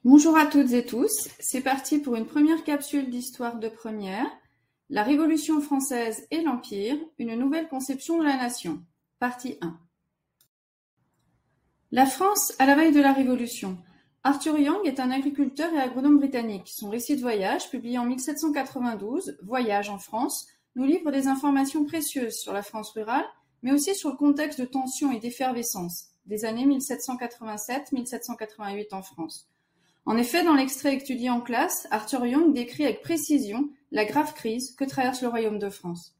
Bonjour à toutes et tous, c'est parti pour une première capsule d'histoire de première. La Révolution française et l'Empire, une nouvelle conception de la nation. Partie 1. La France à la veille de la Révolution. Arthur Young est un agriculteur et agronome britannique. Son récit de voyage, publié en 1792, Voyage en France, nous livre des informations précieuses sur la France rurale, mais aussi sur le contexte de tension et d'effervescence des années 1787-1788 en France. En effet, dans l'extrait étudié en classe, Arthur Young décrit avec précision la grave crise que traverse le Royaume de France.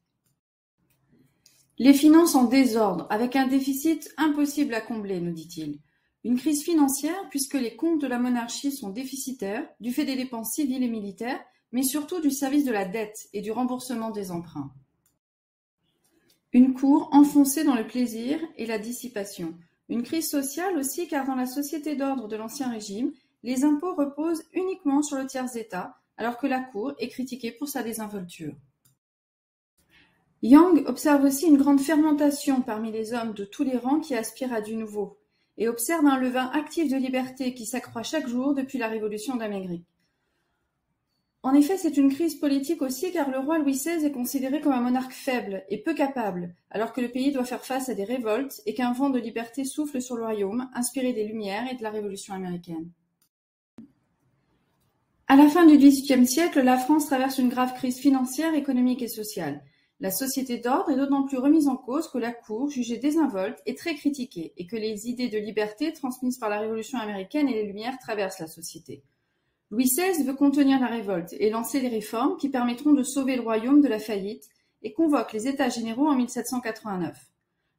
Les finances en désordre, avec un déficit impossible à combler, nous dit-il. Une crise financière puisque les comptes de la monarchie sont déficitaires, du fait des dépenses civiles et militaires, mais surtout du service de la dette et du remboursement des emprunts. Une cour enfoncée dans le plaisir et la dissipation. Une crise sociale aussi, car dans la société d'ordre de l'Ancien Régime, les impôts reposent uniquement sur le tiers-État, alors que la Cour est critiquée pour sa désinvolture. Young observe aussi une grande fermentation parmi les hommes de tous les rangs qui aspirent à du nouveau, et observe un levain actif de liberté qui s'accroît chaque jour depuis la Révolution d'Amérique. En effet, c'est une crise politique aussi, car le roi Louis XVI est considéré comme un monarque faible et peu capable, alors que le pays doit faire face à des révoltes et qu'un vent de liberté souffle sur le royaume, inspiré des Lumières et de la Révolution américaine. À la fin du XVIIIe siècle, la France traverse une grave crise financière, économique et sociale. La société d'ordre est d'autant plus remise en cause que la Cour, jugée désinvolte, est très critiquée et que les idées de liberté transmises par la Révolution américaine et les Lumières traversent la société. Louis XVI veut contenir la révolte et lancer les réformes qui permettront de sauver le royaume de la faillite et convoque les États généraux en 1789.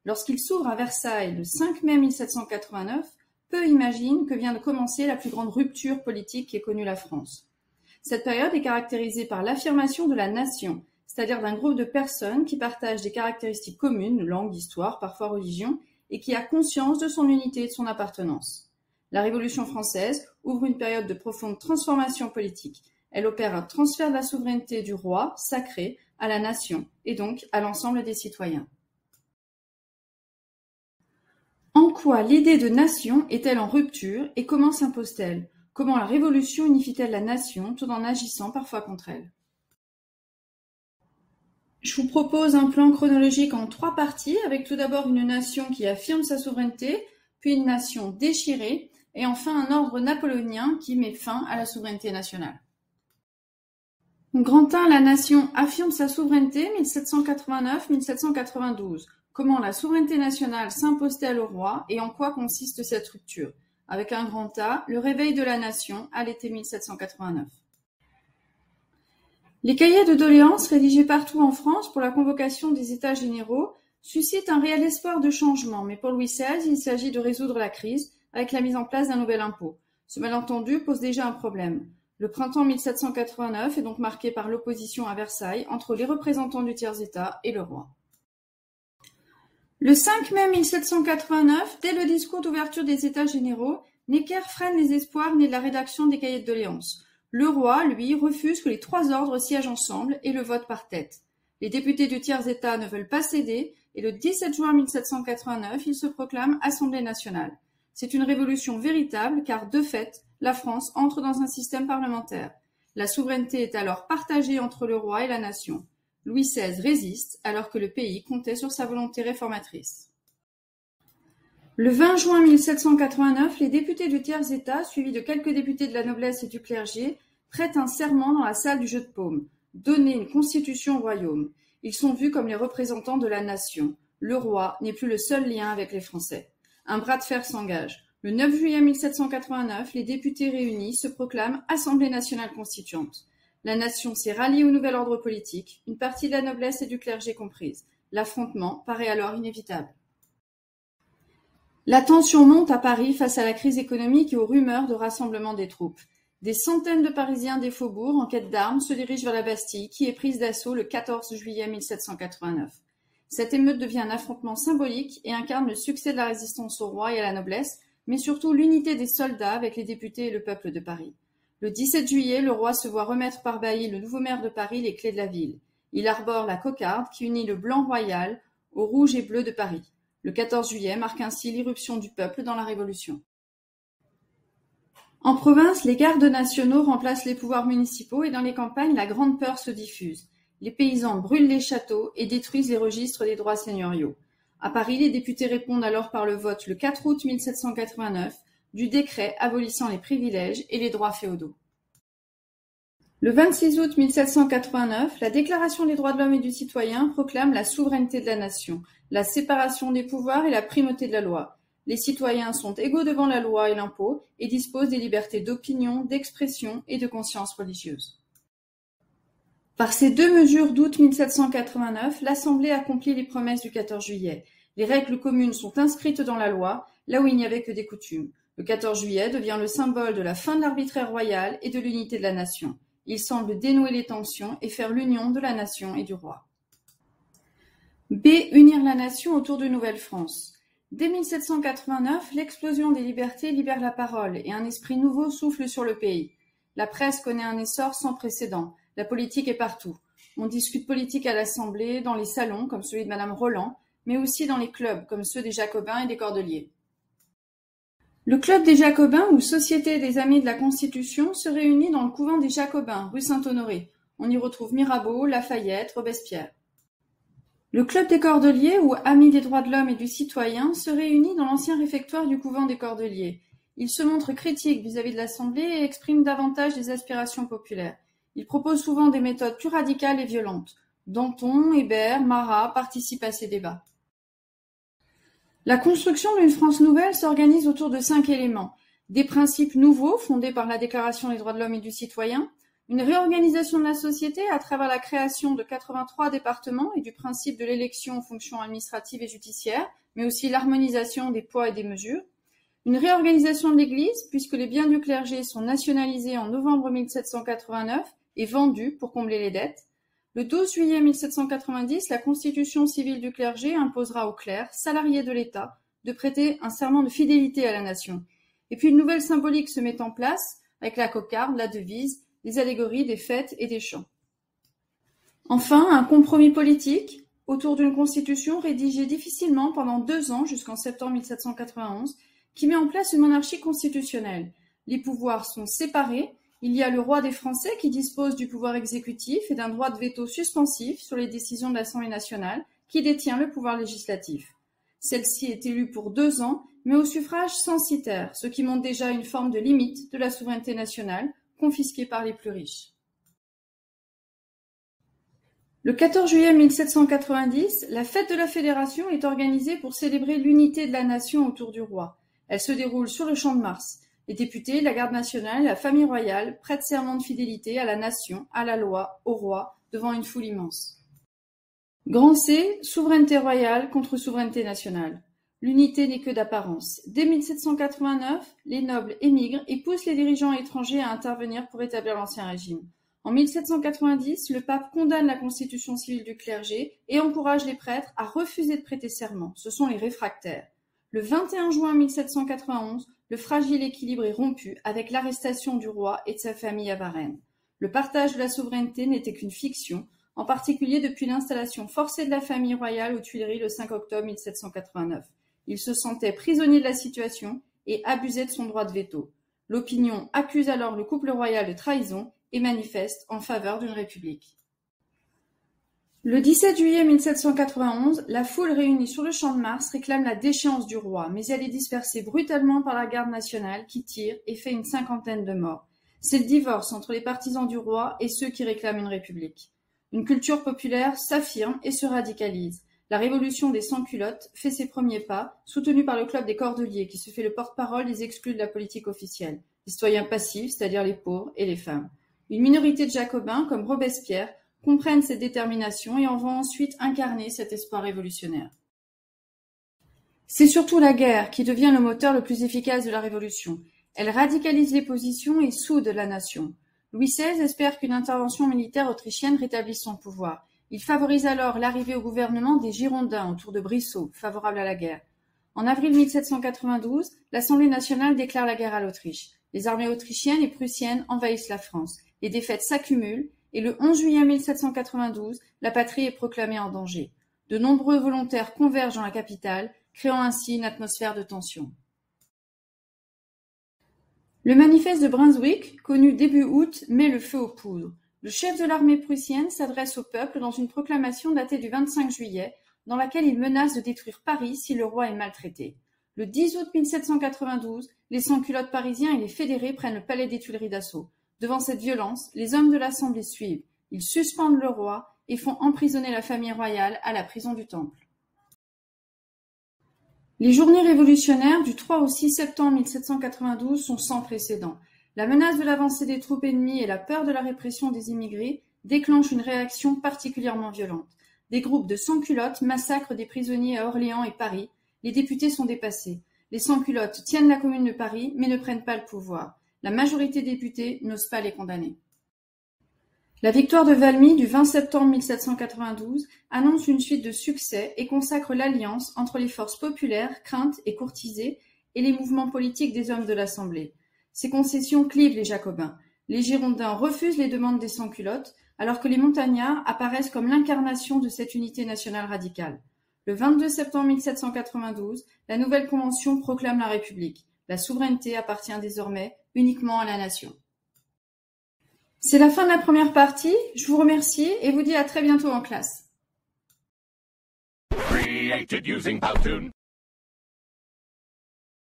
Lorsqu'il s'ouvre à Versailles le 5 mai 1789, peu imaginent que vient de commencer la plus grande rupture politique qu'ait connue la France. Cette période est caractérisée par l'affirmation de la nation, c'est-à-dire d'un groupe de personnes qui partagent des caractéristiques communes, langue, histoire, parfois religion, et qui a conscience de son unité et de son appartenance. La Révolution française ouvre une période de profonde transformation politique. Elle opère un transfert de la souveraineté du roi, sacré, à la nation, et donc à l'ensemble des citoyens. En quoi l'idée de nation est-elle en rupture et comment s'impose-t-elle? Comment la Révolution unifie-t-elle la nation tout en agissant parfois contre elle? Je vous propose un plan chronologique en 3 parties, avec tout d'abord une nation qui affirme sa souveraineté, puis une nation déchirée, et enfin un ordre napoléonien qui met fin à la souveraineté nationale. Grand 1, la nation affirme sa souveraineté, 1789-1792. Comment la souveraineté nationale s'impose-t-elle au roi et en quoi consiste cette rupture? Avec un grand A, le réveil de la nation à l'été 1789. Les cahiers de doléances rédigés partout en France pour la convocation des États généraux suscitent un réel espoir de changement, mais pour Louis XVI, il s'agit de résoudre la crise avec la mise en place d'un nouvel impôt. Ce malentendu pose déjà un problème. Le printemps 1789 est donc marqué par l'opposition à Versailles entre les représentants du tiers-État et le roi. Le 5 mai 1789, dès le discours d'ouverture des États généraux, Necker freine les espoirs nés de la rédaction des cahiers de doléances. Le roi, lui, refuse que les 3 ordres siègent ensemble et le vote par tête. Les députés du tiers-État ne veulent pas céder et le 17 juin 1789, il se proclame Assemblée nationale. C'est une révolution véritable car, de fait, la France entre dans un système parlementaire. La souveraineté est alors partagée entre le roi et la nation. Louis XVI résiste alors que le pays comptait sur sa volonté réformatrice. Le 20 juin 1789, les députés du tiers-État, suivis de quelques députés de la noblesse et du clergé, prêtent un serment dans la salle du jeu de paume, donner une constitution au royaume. Ils sont vus comme les représentants de la nation. Le roi n'est plus le seul lien avec les Français. Un bras de fer s'engage. Le 9 juillet 1789, les députés réunis se proclament Assemblée nationale constituante. La nation s'est ralliée au nouvel ordre politique, une partie de la noblesse et du clergé comprise. L'affrontement paraît alors inévitable. La tension monte à Paris face à la crise économique et aux rumeurs de rassemblement des troupes. Des centaines de Parisiens des faubourgs en quête d'armes se dirigent vers la Bastille, qui est prise d'assaut le 14 juillet 1789. Cette émeute devient un affrontement symbolique et incarne le succès de la résistance au roi et à la noblesse, mais surtout l'unité des soldats avec les députés et le peuple de Paris. Le 17 juillet, le roi se voit remettre par Bailly, le nouveau maire de Paris, les clés de la ville. Il arbore la cocarde qui unit le blanc royal au rouge et bleu de Paris. Le 14 juillet marque ainsi l'irruption du peuple dans la Révolution. En province, les gardes nationaux remplacent les pouvoirs municipaux et dans les campagnes, la grande peur se diffuse. Les paysans brûlent les châteaux et détruisent les registres des droits seigneuriaux. À Paris, les députés répondent alors par le vote le 4 août 1789 du décret abolissant les privilèges et les droits féodaux. Le 26 août 1789, la Déclaration des droits de l'homme et du citoyen proclame la souveraineté de la nation, la séparation des pouvoirs et la primauté de la loi. Les citoyens sont égaux devant la loi et l'impôt et disposent des libertés d'opinion, d'expression et de conscience religieuse. Par ces deux mesures d'août 1789, l'Assemblée accomplit les promesses du 14 juillet. Les règles communes sont inscrites dans la loi, là où il n'y avait que des coutumes. Le 14 juillet devient le symbole de la fin de l'arbitraire royal et de l'unité de la nation. Il semble dénouer les tensions et faire l'union de la nation et du roi. B. Unir la nation autour de Nouvelle-France. Dès 1789, l'explosion des libertés libère la parole et un esprit nouveau souffle sur le pays. La presse connaît un essor sans précédent. La politique est partout. On discute politique à l'Assemblée, dans les salons, comme celui de Madame Roland, mais aussi dans les clubs, comme ceux des Jacobins et des Cordeliers. Le club des Jacobins, ou Société des Amis de la Constitution, se réunit dans le couvent des Jacobins, rue Saint-Honoré. On y retrouve Mirabeau, Lafayette, Robespierre. Le club des Cordeliers, ou Amis des droits de l'homme et du citoyen, se réunit dans l'ancien réfectoire du couvent des Cordeliers. Il se montre critique vis-à-vis de l'Assemblée et exprime davantage des aspirations populaires. Il propose souvent des méthodes plus radicales et violentes. Danton, Hébert, Marat participent à ces débats. La construction d'une France nouvelle s'organise autour de 5 éléments. Des principes nouveaux fondés par la Déclaration des droits de l'homme et du citoyen, une réorganisation de la société à travers la création de 83 départements et du principe de l'élection aux fonctions administratives et judiciaires, mais aussi l'harmonisation des poids et des mesures, une réorganisation de l'Église, puisque les biens du clergé sont nationalisés en novembre 1789 et vendus pour combler les dettes. Le 12 juillet 1790, la constitution civile du clergé imposera aux clercs, salariés de l'État, de prêter un serment de fidélité à la nation. Et puis une nouvelle symbolique se met en place, avec la cocarde, la devise, les allégories des fêtes et des chants. Enfin, un compromis politique, autour d'une constitution rédigée difficilement pendant 2 ans jusqu'en septembre 1791, qui met en place une monarchie constitutionnelle. Les pouvoirs sont séparés. Il y a le roi des Français qui dispose du pouvoir exécutif et d'un droit de veto suspensif sur les décisions de l'Assemblée nationale, qui détient le pouvoir législatif. Celle-ci est élue pour 2 ans, mais au suffrage censitaire, ce qui montre déjà une forme de limite de la souveraineté nationale, confisquée par les plus riches. Le 14 juillet 1790, la fête de la Fédération est organisée pour célébrer l'unité de la nation autour du roi. Elle se déroule sur le Champ de Mars. Les députés, la garde nationale et la famille royale prêtent serment de fidélité à la nation, à la loi, au roi, devant une foule immense. Grand C, souveraineté royale contre souveraineté nationale. L'unité n'est que d'apparence. Dès 1789, les nobles émigrent et poussent les dirigeants étrangers à intervenir pour établir l'ancien régime. En 1790, le pape condamne la constitution civile du clergé et encourage les prêtres à refuser de prêter serment. Ce sont les réfractaires. Le 21 juin 1791, le fragile équilibre est rompu avec l'arrestation du roi et de sa famille à Varennes. Le partage de la souveraineté n'était qu'une fiction, en particulier depuis l'installation forcée de la famille royale aux Tuileries le 5 octobre 1789. Il se sentait prisonnier de la situation et abusait de son droit de veto. L'opinion accuse alors le couple royal de trahison et manifeste en faveur d'une république. Le 17 juillet 1791, la foule réunie sur le Champ de Mars réclame la déchéance du roi, mais elle est dispersée brutalement par la garde nationale qui tire et fait une 50aine de morts. C'est le divorce entre les partisans du roi et ceux qui réclament une république. Une culture populaire s'affirme et se radicalise. La révolution des sans-culottes fait ses premiers pas, soutenue par le club des Cordeliers qui se fait le porte-parole des exclus de la politique officielle, les citoyens passifs, c'est-à-dire les pauvres et les femmes. Une minorité de jacobins, comme Robespierre, comprennent cette détermination et en vont ensuite incarner cet espoir révolutionnaire. C'est surtout la guerre qui devient le moteur le plus efficace de la Révolution. Elle radicalise les positions et soude la nation. Louis XVI espère qu'une intervention militaire autrichienne rétablisse son pouvoir. Il favorise alors l'arrivée au gouvernement des Girondins autour de Brissot, favorables à la guerre. En avril 1792, l'Assemblée nationale déclare la guerre à l'Autriche. Les armées autrichiennes et prussiennes envahissent la France. Les défaites s'accumulent et le 11 juillet 1792, la patrie est proclamée en danger. De nombreux volontaires convergent dans la capitale, créant ainsi une atmosphère de tension. Le manifeste de Brunswick, connu début août, met le feu aux poudres. Le chef de l'armée prussienne s'adresse au peuple dans une proclamation datée du 25 juillet, dans laquelle il menace de détruire Paris si le roi est maltraité. Le 10 août 1792, les sans-culottes parisiens et les fédérés prennent le palais des Tuileries d'assaut. Devant cette violence, les hommes de l'Assemblée suivent. Ils suspendent le roi et font emprisonner la famille royale à la prison du Temple. Les journées révolutionnaires du 3 au 6 septembre 1792 sont sans précédent. La menace de l'avancée des troupes ennemies et la peur de la répression des immigrés déclenchent une réaction particulièrement violente. Des groupes de sans-culottes massacrent des prisonniers à Orléans et Paris. Les députés sont dépassés. Les sans-culottes tiennent la Commune de Paris, mais ne prennent pas le pouvoir. La majorité des députés n'ose pas les condamner. La victoire de Valmy du 20 septembre 1792 annonce une suite de succès et consacre l'alliance entre les forces populaires, craintes et courtisées, et les mouvements politiques des hommes de l'Assemblée. Ces concessions clivent les Jacobins. Les Girondins refusent les demandes des sans-culottes, alors que les Montagnards apparaissent comme l'incarnation de cette unité nationale radicale. Le 22 septembre 1792, la nouvelle Convention proclame la République. La souveraineté appartient désormais uniquement à la nation. C'est la fin de la première partie, je vous remercie et vous dis à très bientôt en classe.